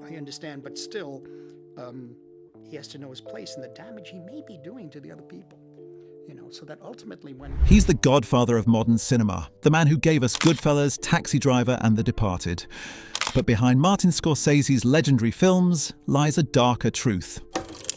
I understand, but still, he has to know his place and the damage he may be doing to the other people. So that ultimately when... He's the godfather of modern cinema, the man who gave us Goodfellas, Taxi Driver and The Departed. But behind Martin Scorsese's legendary films lies a darker truth.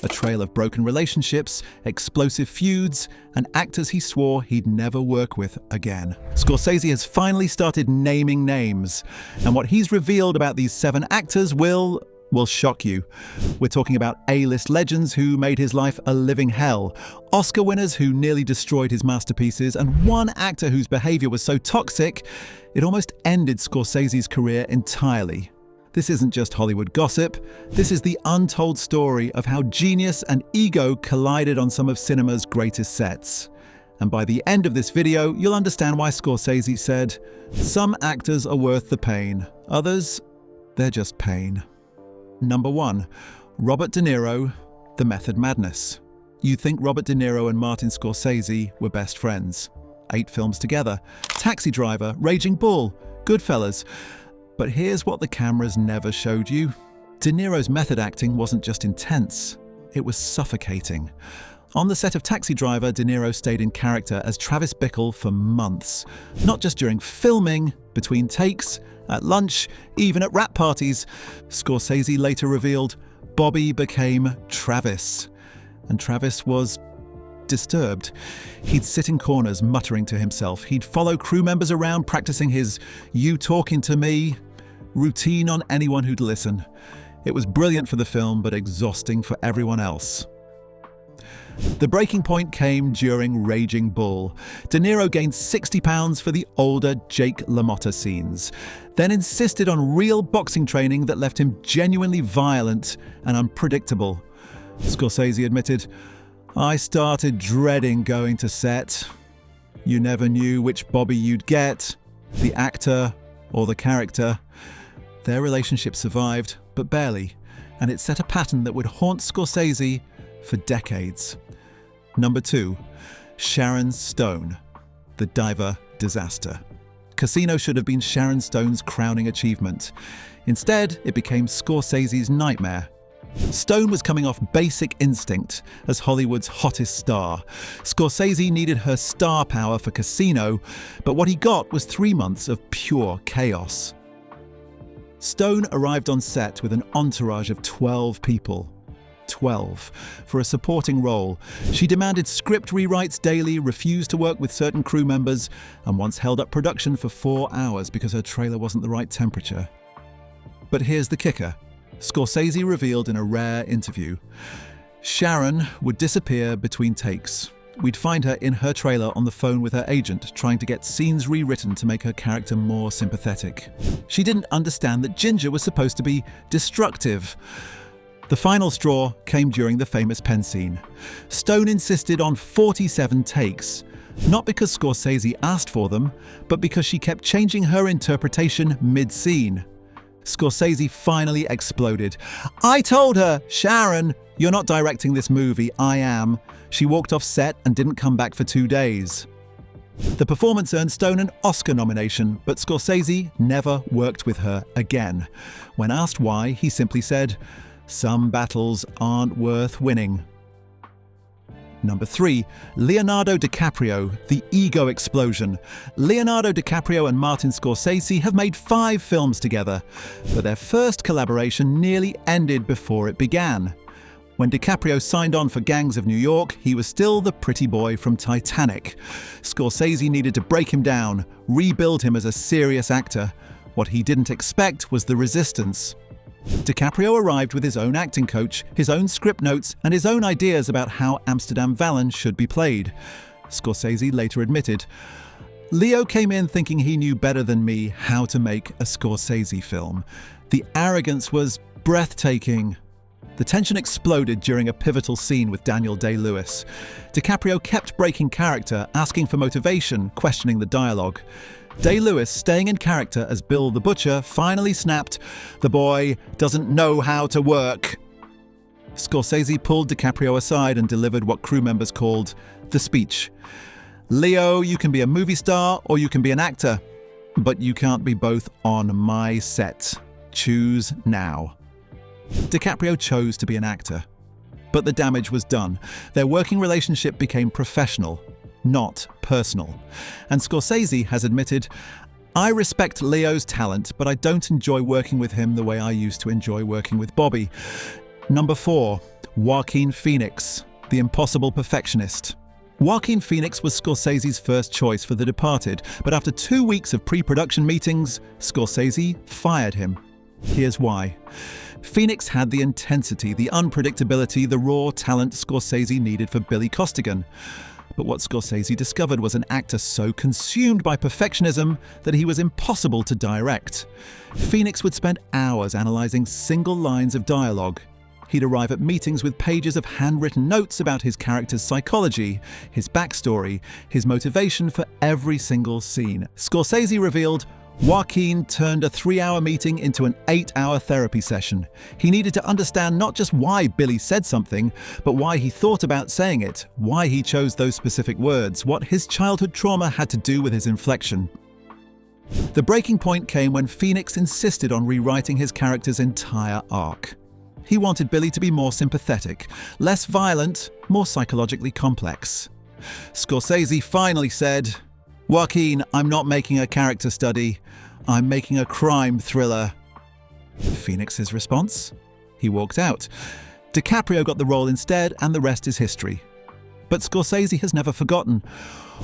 A trail of broken relationships, explosive feuds, and actors he swore he'd never work with again. Scorsese has finally started naming names, and what he's revealed about these 7 actors will shock you. We're talking about A-list legends who made his life a living hell, Oscar winners who nearly destroyed his masterpieces, and one actor whose behavior was so toxic, it almost ended Scorsese's career entirely. This isn't just Hollywood gossip, this is the untold story of how genius and ego collided on some of cinema's greatest sets. And by the end of this video, you'll understand why Scorsese said, "Some actors are worth the pain, others, they're just pain." Number 1. Robert De Niro, The Method Madness. You'd think Robert De Niro and Martin Scorsese were best friends. 8 films together. Taxi Driver, Raging Bull, Goodfellas. But here's what the cameras never showed you. De Niro's method acting wasn't just intense, it was suffocating. On the set of Taxi Driver, De Niro stayed in character as Travis Bickle for months. Not just during filming, between takes, at lunch, even at rap parties. Scorsese later revealed Bobby became Travis. And Travis was disturbed. He'd sit in corners muttering to himself. He'd follow crew members around practicing his "you talking to me" routine on anyone who'd listen. It was brilliant for the film, but exhausting for everyone else. The breaking point came during Raging Bull. De Niro gained 60 pounds for the older Jake LaMotta scenes, then insisted on real boxing training that left him genuinely violent and unpredictable. Scorsese admitted, "I started dreading going to set. You never knew which Bobby you'd get, the actor or the character." Their relationship survived, but barely, and it set a pattern that would haunt Scorsese for decades. Number 2. Sharon Stone, The Diver Disaster. Casino should have been Sharon Stone's crowning achievement. Instead, it became Scorsese's nightmare. Stone was coming off Basic Instinct as Hollywood's hottest star. Scorsese needed her star power for Casino, but what he got was 3 months of pure chaos. Stone arrived on set with an entourage of 12 people. 12. For a supporting role. She demanded script rewrites daily, refused to work with certain crew members, and once held up production for 4 hours because her trailer wasn't the right temperature. But here's the kicker. Scorsese revealed in a rare interview. Sharon would disappear between takes. We'd find her in her trailer on the phone with her agent, trying to get scenes rewritten to make her character more sympathetic. She didn't understand that Ginger was supposed to be destructive. The final straw came during the famous pen scene. Stone insisted on 47 takes, not because Scorsese asked for them, but because she kept changing her interpretation mid-scene. Scorsese finally exploded. "I told her, Sharon, you're not directing this movie, I am." She walked off set and didn't come back for 2 days. The performance earned Stone an Oscar nomination, but Scorsese never worked with her again. When asked why, he simply said, "Some battles aren't worth winning." Number 3. Leonardo DiCaprio, The Ego Explosion. Leonardo DiCaprio and Martin Scorsese have made 5 films together, but their first collaboration nearly ended before it began. When DiCaprio signed on for Gangs of New York, he was still the pretty boy from Titanic. Scorsese needed to break him down, rebuild him as a serious actor. What he didn't expect was the resistance. DiCaprio arrived with his own acting coach, his own script notes, and his own ideas about how Amsterdam Vallen should be played. Scorsese later admitted, "Leo came in thinking he knew better than me how to make a Scorsese film. The arrogance was breathtaking." The tension exploded during a pivotal scene with Daniel Day-Lewis. DiCaprio kept breaking character, asking for motivation, questioning the dialogue. Day-Lewis, staying in character as Bill the Butcher, finally snapped, "The boy doesn't know how to work." Scorsese pulled DiCaprio aside and delivered what crew members called the speech. "Leo, you can be a movie star or you can be an actor, but you can't be both on my set. Choose now." DiCaprio chose to be an actor. But the damage was done. Their working relationship became professional, not personal. And Scorsese has admitted, "I respect Leo's talent, but I don't enjoy working with him the way I used to enjoy working with Bobby." Number 4, Joaquin Phoenix, the impossible perfectionist. Joaquin Phoenix was Scorsese's first choice for The Departed, but after 2 weeks of pre-production meetings, Scorsese fired him. Here's why. Phoenix had the intensity, the unpredictability, the raw talent Scorsese needed for Billy Costigan. But what Scorsese discovered was an actor so consumed by perfectionism that he was impossible to direct. Phoenix would spend hours analysing single lines of dialogue. He'd arrive at meetings with pages of handwritten notes about his character's psychology, his backstory, his motivation for every single scene. Scorsese revealed, Joaquin turned a 3-hour meeting into an 8-hour therapy session. He needed to understand not just why Billy said something, but why he thought about saying it, why he chose those specific words, what his childhood trauma had to do with his inflection. The breaking point came when Phoenix insisted on rewriting his character's entire arc. He wanted Billy to be more sympathetic, less violent, more psychologically complex. Scorsese finally said, "Joaquin, I'm not making a character study. I'm making a crime thriller." Phoenix's response? He walked out. DiCaprio got the role instead, and the rest is history. But Scorsese has never forgotten.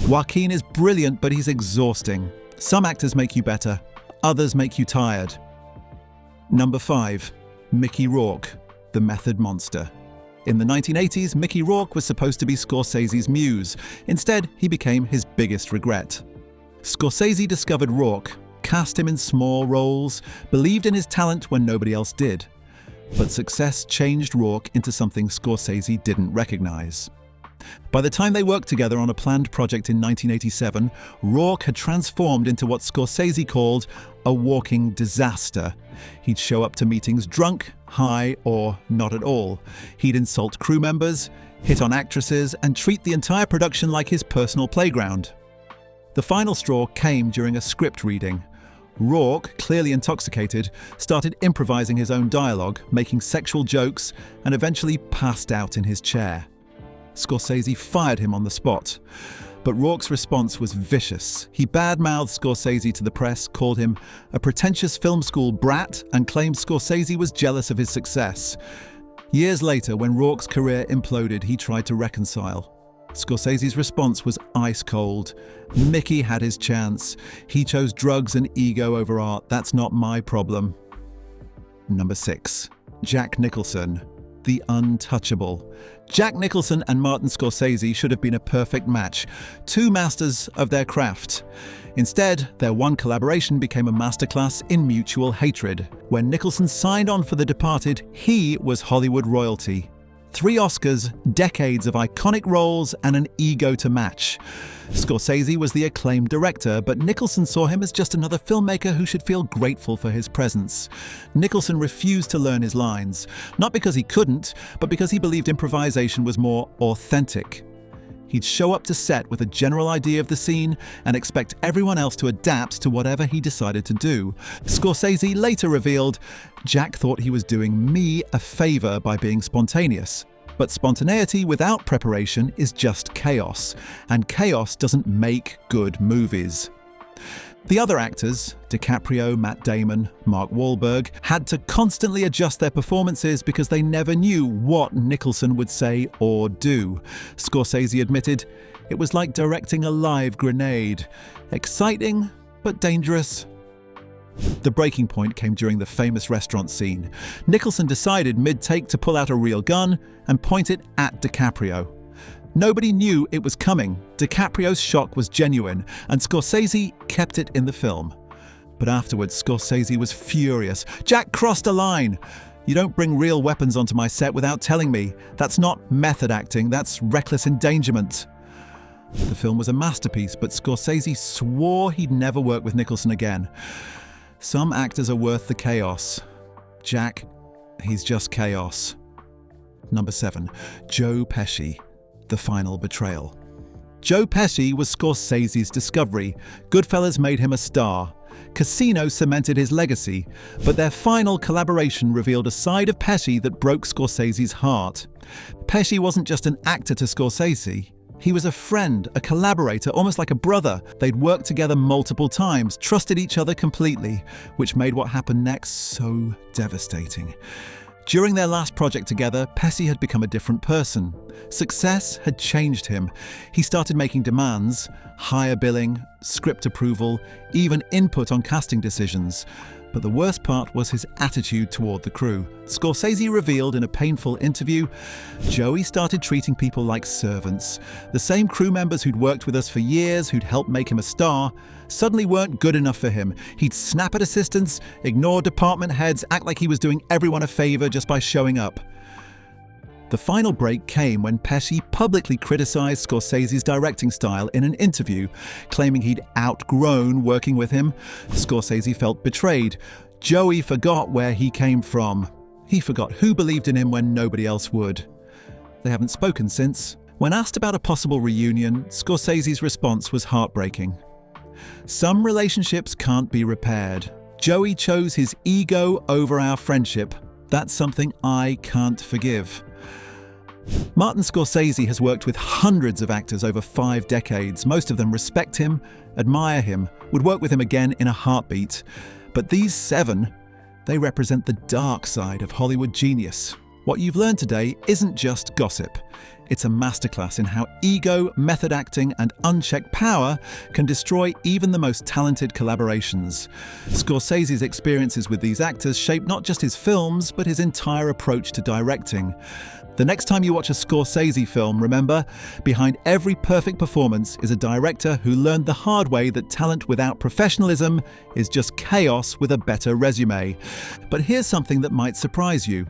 Joaquin is brilliant, but he's exhausting. Some actors make you better, others make you tired. Number 5. Mickey Rourke, the method monster. In the 1980s, Mickey Rourke was supposed to be Scorsese's muse. Instead, he became his biggest regret. Scorsese discovered Rourke, cast him in small roles, believed in his talent when nobody else did. But success changed Rourke into something Scorsese didn't recognize. By the time they worked together on a planned project in 1987, Rourke had transformed into what Scorsese called a walking disaster. He'd show up to meetings drunk, high, or not at all. He'd insult crew members, hit on actresses, and treat the entire production like his personal playground. The final straw came during a script reading. Rourke, clearly intoxicated, started improvising his own dialogue, making sexual jokes, and eventually passed out in his chair. Scorsese fired him on the spot. But Rourke's response was vicious. He badmouthed Scorsese to the press, called him a pretentious film school brat, and claimed Scorsese was jealous of his success. Years later, when Rourke's career imploded, he tried to reconcile. Scorsese's response was ice cold. "Mickey had his chance. He chose drugs and ego over art. That's not my problem." Number 6. Jack Nicholson, the untouchable. Jack Nicholson and Martin Scorsese should have been a perfect match, two masters of their craft. Instead, their one collaboration became a masterclass in mutual hatred. When Nicholson signed on for The Departed, he was Hollywood royalty. 3 Oscars, decades of iconic roles, and an ego to match. Scorsese was the acclaimed director, but Nicholson saw him as just another filmmaker who should feel grateful for his presence. Nicholson refused to learn his lines, not because he couldn't, but because he believed improvisation was more authentic. He'd show up to set with a general idea of the scene and expect everyone else to adapt to whatever he decided to do. Scorsese later revealed, "Jack thought he was doing me a favor by being spontaneous. But spontaneity without preparation is just chaos, and chaos doesn't make good movies." The other actors, DiCaprio, Matt Damon, Mark Wahlberg, had to constantly adjust their performances because they never knew what Nicholson would say or do. Scorsese admitted, "It was like directing a live grenade. Exciting, but dangerous." The breaking point came during the famous restaurant scene. Nicholson decided mid-take to pull out a real gun and point it at DiCaprio. Nobody knew it was coming. DiCaprio's shock was genuine, and Scorsese kept it in the film. But afterwards, Scorsese was furious. "Jack crossed a line. You don't bring real weapons onto my set without telling me. That's not method acting, that's reckless endangerment." The film was a masterpiece, but Scorsese swore he'd never work with Nicholson again. Some actors are worth the chaos. Jack, he's just chaos. Number 7. Joe Pesci, the final betrayal. Joe Pesci was Scorsese's discovery. Goodfellas made him a star. Casino cemented his legacy, but their final collaboration revealed a side of Pesci that broke Scorsese's heart. Pesci wasn't just an actor to Scorsese. He was a friend, a collaborator, almost like a brother. They'd worked together multiple times, trusted each other completely, which made what happened next so devastating. During their last project together, Pesci had become a different person. Success had changed him. He started making demands, higher billing, script approval, even input on casting decisions. But the worst part was his attitude toward the crew. Scorsese revealed in a painful interview, Joey started treating people like servants. The same crew members who'd worked with us for years, who'd helped make him a star, suddenly weren't good enough for him. He'd snap at assistants, ignore department heads, act like he was doing everyone a favor just by showing up. The final break came when Pesci publicly criticized Scorsese's directing style in an interview, claiming he'd outgrown working with him. Scorsese felt betrayed. Joey forgot where he came from. He forgot who believed in him when nobody else would. They haven't spoken since. When asked about a possible reunion, Scorsese's response was heartbreaking. Some relationships can't be repaired. Joey chose his ego over our friendship. That's something I can't forgive. Martin Scorsese has worked with hundreds of actors over 5 decades. Most of them respect him, admire him, would work with him again in a heartbeat. But these 7, they represent the dark side of Hollywood genius. What you've learned today isn't just gossip. It's a masterclass in how ego, method acting, and unchecked power can destroy even the most talented collaborations. Scorsese's experiences with these actors shape not just his films, but his entire approach to directing. The next time you watch a Scorsese film, remember, behind every perfect performance is a director who learned the hard way that talent without professionalism is just chaos with a better resume. But here's something that might surprise you.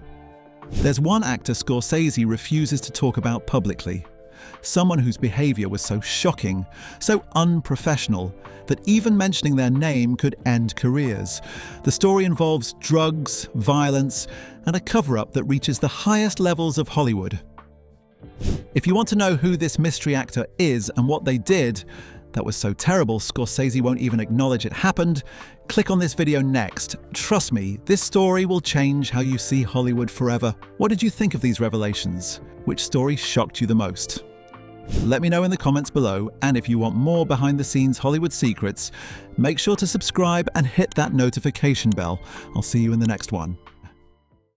There's one actor Scorsese refuses to talk about publicly. Someone whose behavior was so shocking, so unprofessional, that even mentioning their name could end careers. The story involves drugs, violence, and a cover-up that reaches the highest levels of Hollywood. If you want to know who this mystery actor is and what they did that was so terrible Scorsese won't even acknowledge it happened, click on this video next. Trust me, this story will change how you see Hollywood forever. What did you think of these revelations? Which story shocked you the most? Let me know in the comments below, and if you want more behind-the-scenes Hollywood secrets, make sure to subscribe and hit that notification bell. I'll see you in the next one.